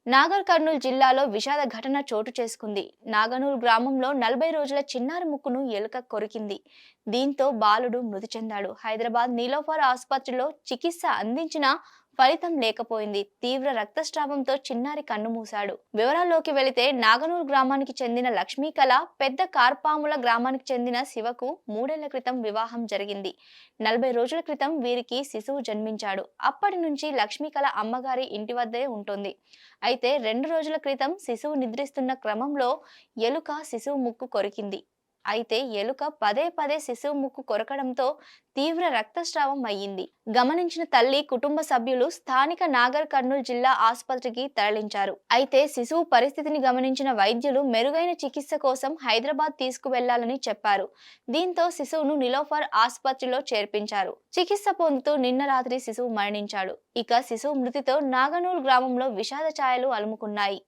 నాగర్ కర్నూల్ జిల్లాలో విషాద ఘటన చోటు చేసుకుంది. నాగనూర్ గ్రామంలో 40 రోజుల చిన్నారి ముక్కును ఎలుక కొరికింది. దీంతో బాలుడు మృతి చెందాడు. హైదరాబాద్ నీలోఫర్ ఆసుపత్రిలో చికిత్స అందించినా ఫలితం లేకపోయింది. తీవ్ర రక్తస్రావంతో చిన్నారి కన్నుమూశాడు. వివరాల్లోకి వెళితే నాగనూర్ గ్రామానికి చెందిన లక్ష్మీకళ, పెద్ద కార్పాముల గ్రామానికి చెందిన శివకు 3 ఏళ్ల క్రితం వివాహం జరిగింది. 40 రోజుల క్రితం వీరికి శిశువు జన్మించాడు. అప్పటి నుంచి లక్ష్మీకళ అమ్మగారి ఇంటి వద్దే ఉంటుంది. అయితే 2 రోజుల క్రితం శిశువు నిద్రిస్తున్న క్రమంలో ఎలుక శిశువు ముక్కు కొరికింది. అయితే ఎలుక పదే పదే శిశువు ముక్కు కొరకడంతో తీవ్ర రక్తస్రావం అయ్యింది. గమనించిన తల్లి, కుటుంబ సభ్యులు స్థానిక నాగర్ కర్నూల్ జిల్లా ఆసుపత్రికి తరలించారు. అయితే శిశువు పరిస్థితిని గమనించిన వైద్యులు మెరుగైన చికిత్స కోసం హైదరాబాద్ తీసుకువెళ్లాలని చెప్పారు. దీంతో శిశువును నిలోఫర్ ఆసుపత్రిలో చేర్పించారు. చికిత్స పొందుతూ నిన్న రాత్రి శిశువు మరణించాడు. ఇక శిశువు మృతితో నాగనూల్ గ్రామంలో విషాద ఛాయలు అలుముకున్నాయి.